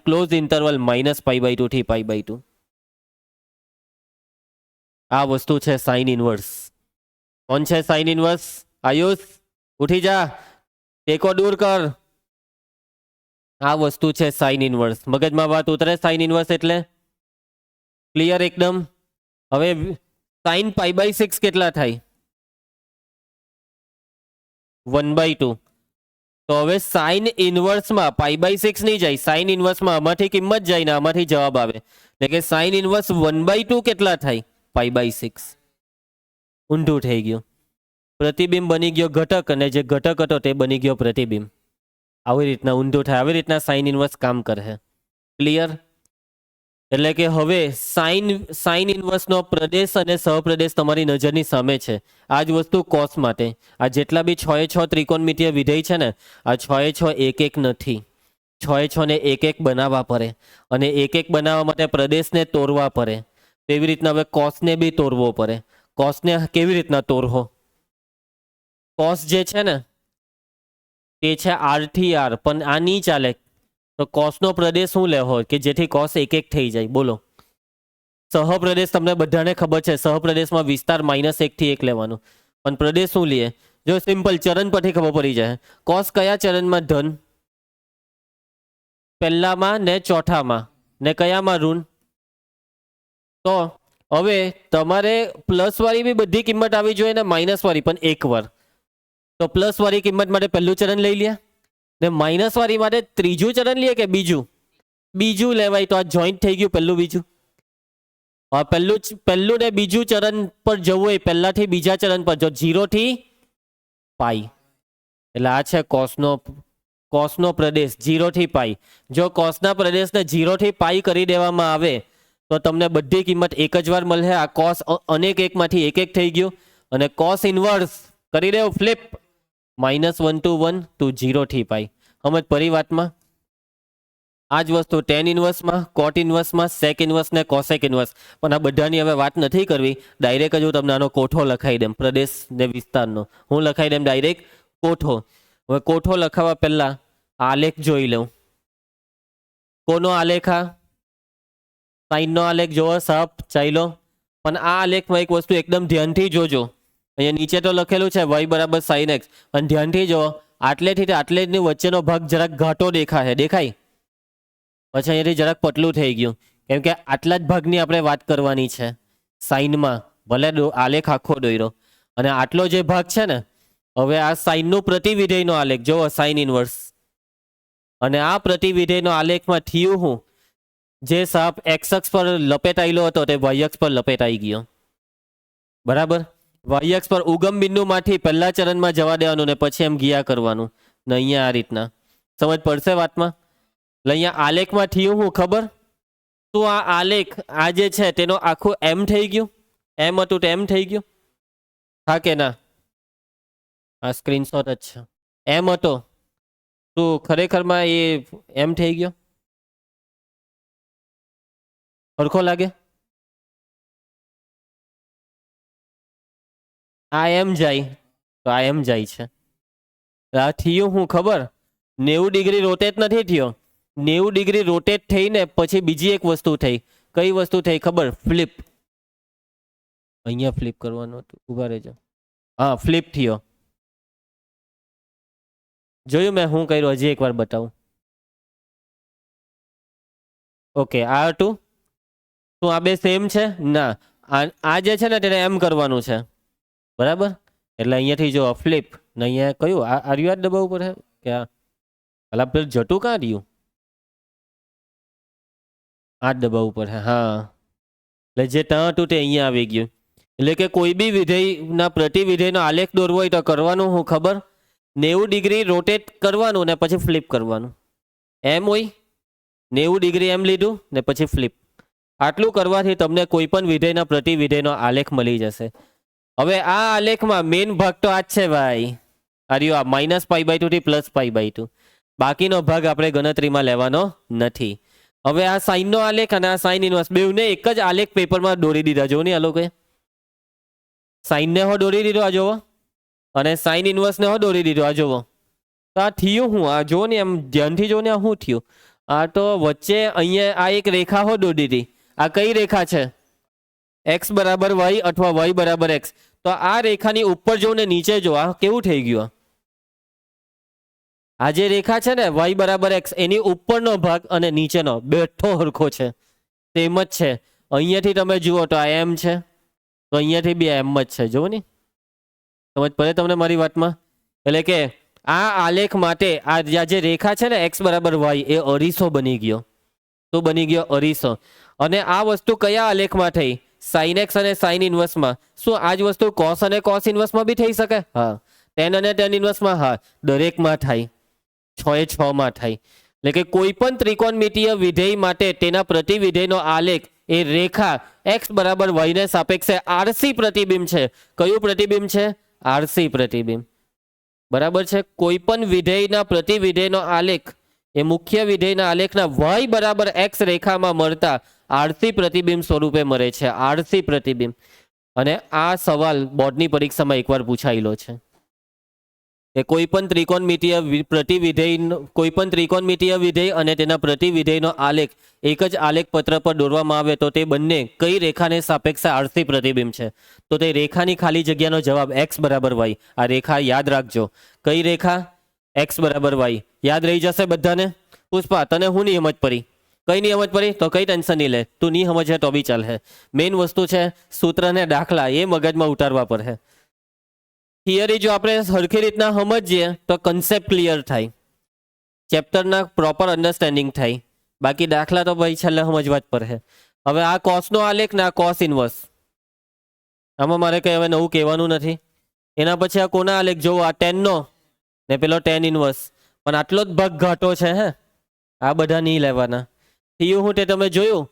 ક્લોઝ ઇન્ટરવલ -π/2 થી π/2. આ વસ્તુ છે સાઈન ઇન્વર્સ. કોણ છે સાઈન ઇન્વર્સ? આયુષ, ઉઠી જા, ટેકો દૂર કર. આ વસ્તુ છે સાઈન ઇન્વર્સ. મગજમાં વાત ઉતરે? સાઈન ઇન્વર્સ એટલે ક્લિયર એકદમ? હવે સાઈન π/6 કેટલા થાય? 1/2. તો હવે સાઇન ઇનવર્સમાં π/6 નહીં જાય, સાઇન ઇનવર્સમાં આમાંથી કિંમત જાય ને આમાંથી જવાબ આવે, એટલે કે સાઇન ઇનવર્સ 1/2 કેટલા થાય? π/6. ઊંધું થઈ ગયું. પ્રતિબિંબ બની ગયો ઘટક અને જે ઘટક હતો તે બની ગયો પ્રતિબિંબ. આવી રીતના ઊંધું થાય, આવી રીતના સાઇન ઇનવર્સ કામ કરે. ક્લિયર? એટલે કે હવે સાઇન ઇનવર્સનો પ્રદેશ અને સહપ્રદેશ તમારી નજરની સામે છે. આ જ વસ્તુ કોસ માટે. આ જેટલા બી 6 ત્રિકોણમિતીય વિધેય છે ને, આ 6 એક એક નથી, 6 ને એક એક બનાવવા પડે, અને એક એક બનાવવા માટે પ્રદેશને તોડવા પડે. તેવી રીતના હવે કોસને બી તોડવો પડે. કોસને કેવી રીતના તોડવો? કોસ જે છે ને તે છે R થી R, પણ આ નહીં ચાલે. તો કોસનો પ્રદેશ શું લેવો કે જેથી કોસ એક એક થઈ જાય? બોલો. સહપ્રદેશ તમને બધાને ખબર છે, સહપ્રદેશમાં વિસ્તાર -1 થી 1 લેવાનું. પણ પ્રદેશ શું લે? જો સિમ્પલ ચરણ પરથી ખબર પડી જાય. કોસ કયા ચરણમાં ધન? પહેલામાં ને ચોથામાં, ને કયામાં ઋણ? તો હવે તમારે પ્લસ વાળી બી બધી કિંમત આવી જોઈએ ને માઇનસ વાળી પણ એકવાર. તો પ્લસ વાળી કિંમત માટે પહેલું ચરણ લઈ લે, ને માઇનસ વાળી માટે ત્રીજું ચરણ લે કે બીજું? બીજું લેવાય. તો આ જોઈન્ટ થઈ ગયું પહેલું બીજું. પહેલું ને બીજું ચરણ પર જવું હોય પહેલાથી બીજા ચરણ પર, જો 0 થી π. એટલે આ છે કોસનો પ્રદેશ 0 થી π. જો કોસના પ્રદેશને 0 થી π કરી દેવામાં આવે તો તમને બધી કિંમત એક જ વાર મળે. આ કોસ અનેક એકમાંથી એક એક થઈ ગયું, અને કોસ ઇનવર્સ કરી દેવું ફ્લિપ, -1 to 1 to 0 થી π. સમજ પરી વાતમાં? આ જ વસ્તુ ટેન ઇનવર્સમાં, કોટ ઇનવર્સમાં, સેક ઇનવર્સ ને કોસેક ઇનવર્સ. પણ આ બધાની હવે વાત નથી કરવી. ડાયરેક્ટ જ હું તમને આનો કોઠો લખાઈ દેમ, પ્રદેશ ને વિસ્તારનો. હું લખાઈ દેમ ડાયરેક્ટ કોઠો. હવે કોઠો લખાવવા પહેલા આલેખ જોઈ લઉં. કોનો આલેખ? આ સાઈનનો આલેખ જોવો, સાપ ચાલ્યો. પણ આ આલેખમાં એક વસ્તુ એકદમ ધ્યાનથી જોજો. અહીંયા નીચે તો લખેલું છે y = sin x, પણ ધ્યાનથી જો, આટલેથી આટલેની વચ્ચેનો ભાગ જરાક ઘાટો દેખાય. પછી અહીંયાથી જરાક પતલું થઈ ગયું, કેમ કે આટલા જ ભાગની આપણે વાત કરવાની છે સાઈનમાં. ભલે આલેખ આખો દોર્યો, અને આટલો જે ભાગ છે ને, હવે આ સાઈનનું પ્રતિવિધેયનો આલેખ જોવો, સાઈન ઇનવર્સ. અને આ પ્રતિવિધેયનો આલેખમાં થયું હું, જે સાપ એક્સ અક્ષ પર લપેટાયેલો હતો તે વાય અક્ષ પર લપેટાઈ ગયો. બરાબર? વાય અક્ષ પર ઉગમ બિંદુમાંથી પહેલા ચરણમાં જવા દેવાનું ને પછી એમ ગયા કરવાનું. ને અહીંયા આ રીતના સમજ પડશે વાતમાં? એટલે અહીંયા આલેખમાં થયું હું ખબર? તો આ આલેખ આ જે છે તેનો આખું એમ થઈ ગયું. એમ હતું તો એમ થઈ ગયું, હા કે ના? આ સ્ક્રીનશોટ જ છે. એમ હતો તો ખરેખરમાં એ એમ થઈ ગયો. સરખો લાગે? આ એમ જાય તો આ એમ જાય છે. આ થયું હું ખબર? 90 ડિગ્રી રોટેટ નથી થયો. 90 ડિગ્રી રોટેટ થઈને પછી બીજી એક વસ્તુ થઈ. કઈ વસ્તુ થઈ ખબર? ફ્લિપ. અહીંયા ફ્લિપ કરવાનું હતું, ઉભા રહેજો. હા, ફ્લિપ થયો. જોયું મેં શું કર્યું? હજી એકવાર બતાવું. ઓકે, આ હતું. શું આ બે સેમ છે? ના. આ જે છે ને તેને એમ કરવાનું છે. બરાબર? એટલે અહીંયાથી જો ફ્લિપ ને અહીંયા કયું આ રહ્યું, આ દબાવવું પડે કે આ પેલું જટું કાં રહ્યું? આ જ દબાવવું પડે. હા, એટલે જે ત્યાં હતું તે અહીંયા આવી ગયું. એટલે કે કોઈ બી વિધેયના પ્રતિવિધેયનો આલેખ દોરવો હોય તો કરવાનું હું ખબર? 90 ડિગ્રી રોટેટ કરવાનું ને પછી ફ્લિપ કરવાનું. એમ હોય 90 ડિગ્રી એમ લીધું ને પછી ફ્લિપ. આટલું કરવાથી તમને કોઈ પણ વિધેયના પ્રતિવિધેયનો આલેખ મળી જશે. હવે આ આલેખમાં મેઇન ભાગ તો આ જ છે ભાઈ. આ રહ્યો આ -π/2 થી +π/2. બાકીનો ભાગ આપણે ગણતરીમાં લેવાનો નથી. હવે આ સાઈનનો આલેખ અને આ સાઈન ઇનવર્સ બેઉને એક જ આલેખ પેપરમાં દોરી દીધા. જો ને આ લોકોએ સાઈનને હો દોરી દીધો, આ જોવો, અને સાઈન ઇનવર્સને હો દોરી દીધો, આ જોવો. તો આ થયું હું? આ જો ને, એમ ધ્યાનથી જો ને, આ શું થયું? આ તો વચ્ચે અહીંયા આ એક રેખા હો દોરી દીધી. આ કઈ રેખા છે? x = y અથવા y = x. તો આ રેખાની ઉપર જો ને નીચે જો, આ કેવું થઈ ગયું? આ જે રેખા છે ને y = x, એની ઉપરનો ભાગ અને નીચેનો બેઠો હરખો છે, તેમ જ છે. અહીંયાથી તમે જુઓ તો આ એમ છે, તો અહીંયાથી બી એમ જ છે. જુઓ ને, સમજ પડે તમને મારી વાતમાં? એટલે કે આ આલેખ માટે આ જે રેખા છે ને x બરાબર y એ અરીસો બની ગયો. તો બની ગયો અરીસો. અને આ વસ્તુ કયા આલેખમાં થઈ? સાઇન એક્સ અને સાઇન ઇન્વર્સમાં. શું આ જ વસ્તુ કોસ અને કોસ ઇન્વર્સમાં બી થઈ શકે? હા. ટેન અને ટેન ઇન્વર્સમાં? હા. દરેકમાં થાય. 6 માં થાય. એટલે કે કોઈ પણ ત્રિકોણમિતીય વિધેય માટે તેના પ્રતિવિધેયનો આલેખ એ રેખા x બરાબર y ને સાપેક્ષે આરસી પ્રતિબિંબ છે. કયું પ્રતિબિંબ છે? આરસી પ્રતિબિંબ. બરાબર છે. કોઈ પણ વિધેયના પ્રતિવિધેયનો આલેખ એ મુખ્ય વિધેયના આલેખના y બરાબર x રેખામાં મળતા આરસી પ્રતિબિંબ સ્વરૂપે મળે છે. આરસી પ્રતિબિંબ. અને આ સવાલ બોર્ડની પરીક્ષામાં એકવાર પૂછાયેલો છે કે કોઈ પણ ત્રિકોણમિતીય પ્રતિવિધેય, કોઈ પણ ત્રિકોણમિતીય વિધેય અને તેના પ્રતિવિધેયનો આલેખ એક જ આલેખ પત્ર પર દોરવામાં આવે તો તે બંને કઈ રેખાને સાપેક્ષે આરસી પ્રતિબિંબ છે? તો તે રેખાની ખાલી જગ્યાનો જવાબ x બરાબર y. આ રેખા યાદ રાખજો. કઈ રેખા? x બરાબર y. યાદ રહી જશે બધાને? પુષ્પા, તને હું નહીં સમજ પડી? કઈ નહીં સમજ પડી તો કઈ ટેન્શન નહીં લે, તું નહીં સમજે તો બી ચાલે. મેઇન વસ્તુ છે સૂત્ર ને દાખલા, એ મગજમાં ઉતારવા પડે. થિયરી જો આપણે સરખી રીતના સમજીએ તો કન્સેપ્ટ ક્લિયર થાય, ચેપ્ટરના પ્રોપર અન્ડરસ્ટેન્ડિંગ થાય. બાકી દાખલા તો ભાઈ છેલ્લે સમજવા જ પડે. હવે આ કોસનો આલેખ ને આ કોસ ઇન્વર્સ, આમાં મારે કંઈ હવે નવું કહેવાનું નથી. એના પછી આ કોના આલેખ જોવો? આ ટેનનો ને પેલો ટેન ઇન્વર્સ. પણ આટલો જ ભાગ ઘાટો છે. હે, આ બધા નહીં લેવાના. થયું હું તે તમે જોયું.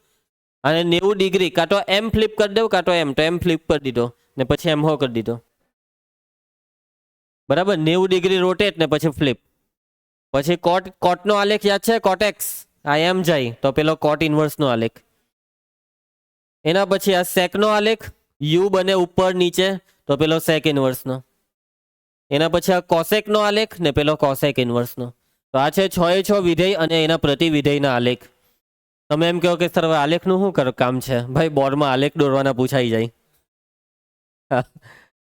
અને 90 ડિગ્રી કાં તો એમ ફ્લિપ કરી દઉં કાં તો એમ, તો એમ ફ્લિપ કરી દીધો ને પછી એમ હો કરી દીધો. બરાબર, 90 ડિગ્રી રોટેટ ને પછી ફ્લિપ. પછી કોટનો આલેખ યાદ છે? કોટેક્સ. આ એમ જાય તો પેલો કોટ ઇન્વર્સનો આલેખ. એના પછી આ સેકનો આલેખ, યુ બને ઉપર નીચે તો પેલો સેક ઇન્વર્સનો. એના પછી આ કોસેકનો આલેખ ને પેલો કોસેક ઇન્વર્સનો. તો આ છે 6 વિધેય અને એના પ્રતિવિધેયના આલેખ. તમે એમ કહો કે સર હવે આલેખનું શું કામ છે? ભાઈ બોર્ડમાં આલેખ દોરવાના પૂછાઈ જાય.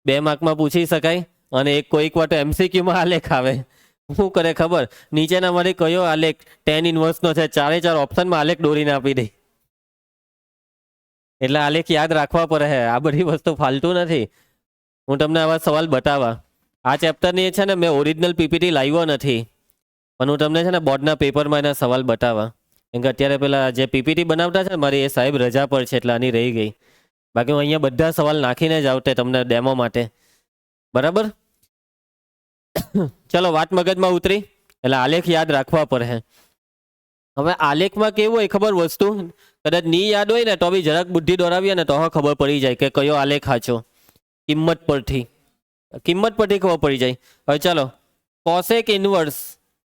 2 માર્કમાં પૂછી શકાય. અને એક કોઈક વાર MCQ માં આલેખ આવે. શું કરે ખબર? નીચેના મારી કયો આલેખ ટેન ઇન્વર્સનો છે, 4 ઓપ્શનમાં આલેખ દોરીને આપી દે. એટલે આલેખ યાદ રાખવા પડે. આ બધી વસ્તુ ફાલતું નથી. હું તમને આવા સવાલ બતાવવા. આ ચેપ્ટરની છે ને મેં ઓરિજિનલ પીપીટી લાવ્યો નથી, પણ હું તમને છે ને બોર્ડના પેપરમાં એના સવાલ બતાવવા. કેમ કે અત્યારે પેલા જે પીપીટી બનાવતા છે ને મારી, એ સાહેબ રજા પર છે એટલે આની રહી ગઈ. બાકી હું અહીંયા બધા સવાલ નાખીને જ આવતે તમને ડેમો માટે. બરાબર, ચલો વાત મગજમાં ઉતરી. એટલે આલેખ યાદ રાખવા પડે. હવે આલેખમાં કેવું હોય ખબર વસ્તુ? કદાચ નહીં યાદ હોય ને તો બી જરાક બુદ્ધિ દોરાવીએ ને તો ખબર પડી જાય કે કયો આલેખ સાચો. કિંમત પરથી ખબર પડી જાય. હવે ચાલો, કોસેક ઇન્વર્સ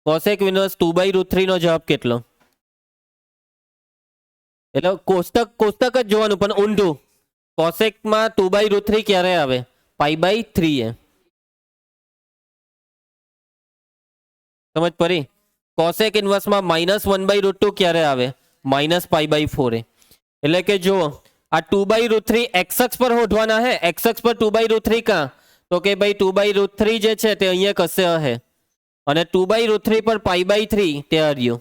2/√3 નો જવાબ કેટલો? એટલે કોષ્ટક જ જોવાનું પણ ઊંધું. કોસેકમાં 2/√3 ક્યારે આવે? π/3 એ. સમજ પડી? કોસેક ઇન્વર્સમાં -1/√2 ક્યારે આવે? -π/4 એ. એટલે કે જો આ 2/√3 x અક્ષ પર શોધવાના હે. x અક્ષ પર 2/√3 કાં? તો કે ભાઈ 2/√3 જે છે તે અહીંયા કશે હશે, અને 2/√3 પર π/3 તે હર્યું.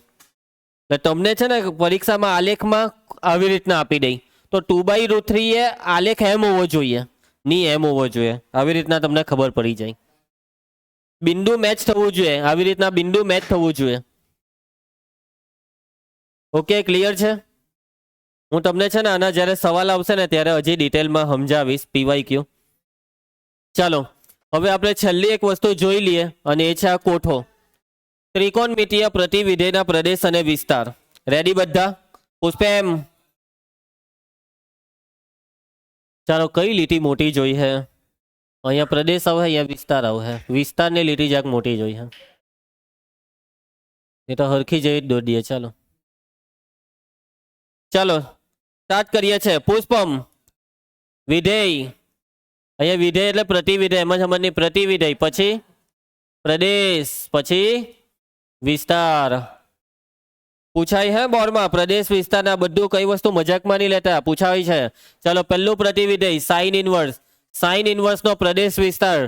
એટલે તમને છે ને પરીક્ષામાં આલેખમાં આવી રીતના આપી દઈ તો 2/√3 એ આલેખ એમ હોવો જોઈએ, નહીં એમ હોવો જોઈએ. આવી રીતના તમને ખબર પડી જાય. બિંદુ મેચ થવું જોઈએ. આવી રીતના બિંદુ મેચ થવું જોઈએ. ઓકે, ક્લિયર છે? હું તમને છે ને આના જ્યારે સવાલ આવશે ને ત્યારે હજી ડિટેલમાં સમજાવીશ, PYQ. ચાલો, હવે આપણે છેલ્લી એક વસ્તુ જોઈ લઈએ અને એ છે આ કોઠો. ત્રિકોણમિતીય પ્રતિવિધેયના પ્રદેશ અને વિસ્તાર. રેડી બધા? પુષ્પેમ, ચાલો કઈ લીટી મોટી જોઈ છે? અહીંયા પ્રદેશ આવે, અહીંયા વિસ્તાર આવે. વિસ્તારની લીટી જાક મોટી જોઈ છે. એ તો હરખી જેવી જ દોરી દઈએ. ચાલો સ્ટાર્ટ કરીએ છીએ. પુષ્પમ, વિધેય. અહીંયા વિધેય એટલે પ્રતિવિધેય, એમ જ સમજની. પ્રતિવિધેય પછી પ્રદેશ પછી વિસ્તાર. પૂછાય હે બોર્ડમાં પ્રદેશ વિસ્તાર ના બધું. કઈ વસ્તુ મજાકમાં નહીં લેતા, પૂછાય છે. ચાલો, પહેલું પ્રતિવિધેય સાઇન ઇન્વર્સ. સાઇન ઇન્વર્સ નો પ્રદેશ વિસ્તાર.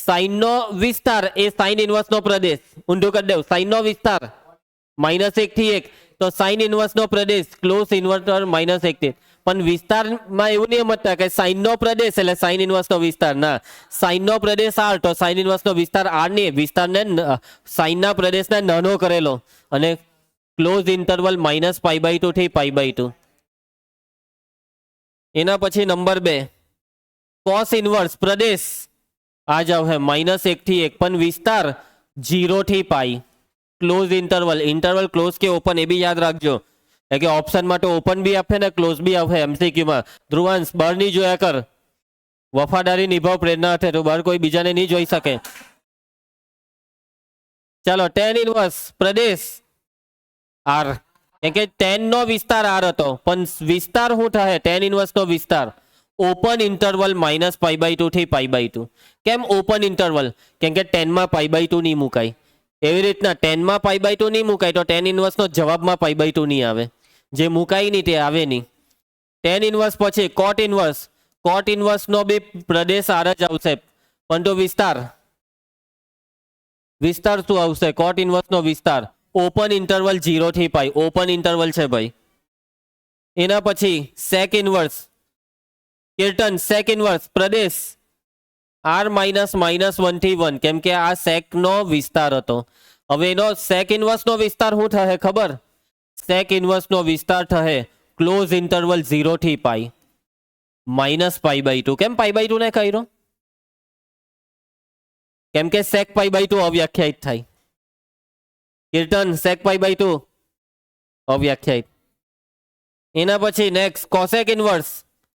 સાઇન નો વિસ્તાર એ સાઇન ઇન્વર્સ નો પ્રદેશ. ઊંધું કરી દેવ. સાઇન નો વિસ્તાર -1 થી 1 તો સાઇન ઇન્વર્સ નો પ્રદેશ ક્લોઝ ઇન્વર્ટર -1 થી. પણ વિસ્તારમાં એવું નહીં સમજતા કે સાઇનનો પ્રદેશ એટલે સાઇન ઇન્વર્સનો વિસ્તાર. ના, સાઇનનો પ્રદેશ આર તો સાઇન ઇન્વર્સનો વિસ્તાર આર નહીં, વિસ્તારને સાઇનના પ્રદેશને નાનો કરેલો અને ક્લોઝ ઇન્ટરવલ -π/2 થી π/2. એના પછી નંબર 2 કોસ ઇન્વર્સ પ્રદેશ આ જાવ હે -1 થી 1 પણ વિસ્તાર 0 થી π. ક્લોઝ ઇન્ટરવલ, ઇન્ટરવલ ક્લોઝ કે ઓપન એ બી યાદ રાખજો કે ઓપ્શન માટે ઓપન બી આપે ને ક્લોઝ બી આપે એમસીક્યુ માં. ધ્રુવાંશ બહાર નહીં જોયા કર, વફાદારી નિભાવ પ્રેરણા હશે તો બહાર કોઈ બીજાને નહીં જોઈ શકે. ચાલો tan ઇન્વર્સ પ્રદેશ આર, કેમ કે tan નો વિસ્તાર આર હતો પણ વિસ્તાર શું થાય tan ઇન્વર્સ નો વિસ્તાર ઓપન ઇન્ટરવલ -π/2 થી π/2. કેમ ઓપન ઇન્ટરવલ? કેમ કે 10 માં π/2 નહીં મુકાય. એવી રીતના 10 માં π/2 નહીં મુકાય તો tan ઇન્વર્સ નો જવાબમાં π/2 નહીં આવે, જે મુકાય નહીં તે આવે નહીં. tan ઇન્વર્સ પછી કોટ ઇન્વર્સ, કોટ ઇન્વર્સ નો બી પ્રદેશ આર જ આવશે પણ તો વિસ્તાર શું આવશે? કોટ ઇન્વર્સ નો વિસ્તાર ઓપન ઇન્ટરવલ 0 થી π, ઓપન ઇન્ટરવલ છે ભાઈ. એના પછી સેક ઇન્વર્સ કિર્ટન, સેક ઇન્વર્સ પ્રદેશ r -1 થી 1, કેમ કે આ સેક નો વિસ્તાર હતો. હવે એનો સેક ઇન્વર્સ નો વિસ્તાર શું થશે ખબર? સેક ઇન્વર્સ નો વિસ્તાર થશે ક્લોઝ ઇન્ટરવલ 0 થી π -π/2. કેમ π/2 ને કર્યો? કેમ કે સેક π/2 અવ્યાખ્યાયિત થાય. કિર્ટન સેક π/2 અવ્યાખ્યાયિત. એના પછી next cosec inverse,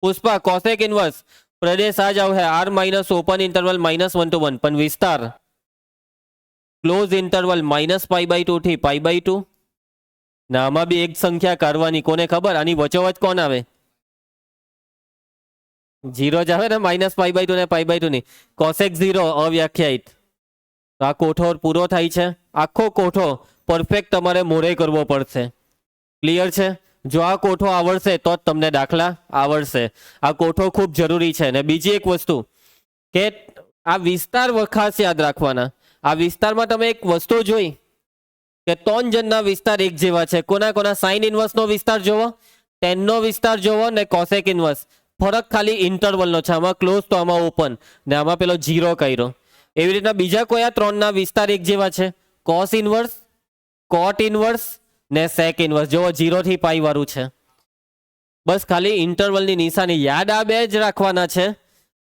Pushpa cosec inverse પ્રદેશ આ જ આવે r - ઓપન ઇન્ટરવલ -1 to 1 પણ વિસ્તાર ક્લોઝ ઇન્ટરવલ -π/2 થી π/2. ના આમાં બી એક સંખ્યા કાઢવાની, કોને ખબર? આની વચ્ચોવચ કોણ આવે? 0 જ આવે ને, -π/2 ને π/2 ની. કોસેક 0 અવ્યાખ્યાયિત. તો આ કોઠો પૂરો થાય છે. આખો કોઠો પરફેક્ટ તમારે મોરે કરવો પડશે. ક્લિયર છે? જો આ કોઠો આવડશે તો જ તમને દાખલા આવડશે. આ કોઠો ખૂબ જરૂરી છે. ને બીજી એક વસ્તુ કે આ વિસ્તાર ખાસ યાદ રાખવાના. આ વિસ્તારમાં તમે એક વસ્તુ જોઈ કે 3 જણના વિસ્તાર એક જેવા છે. કોના કોના? સાઇન ઇન્વર્સનો વિસ્તાર જોવો, tan નો વિસ્તાર જોવો ને કોસેક ઇન્વર્સ. ફરક ખાલી ઇન્ટરવલનો છે. આમાં ક્લોઝ તો આમાં ઓપન, ને આમાં પેલો 0 કર્યો. એવી રીતના બીજા કોઈ આ 3ના વિસ્તાર એક જેવા છે? કોસ ઇન્વર્સ, કોટ ઇન્વર્સ ને સેક ઇન્વર્સ. જોવો 0 થી π વાળું છે. બસ ખાલી ઇન્ટરવલની નિશાની યાદ આ બે જ રાખવાના છે,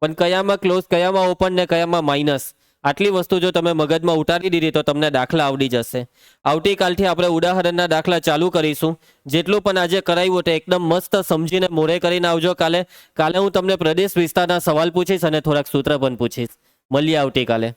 પણ કયામાં ક્લોઝ, કયામાં ઓપન ને કયામાં માઇનસ. આટલી વસ્તુ જો તમે મગજમાં ઉતારી દીધી તો તમને દાખલા આવડી જશે. આવતીકાલથી આપણે ઉદાહરણના દાખલા ચાલુ કરીશું. જેટલું પણ આજે કરાવ્યું તે એકદમ મસ્ત સમજીને મોરે કરીને આવજો. કાલે હું તમને પ્રદેશ વિસ્તારના સવાલ પૂછીશ અને થોડાક સૂત્ર પણ પૂછીશ. મળીએ આવતીકાલે.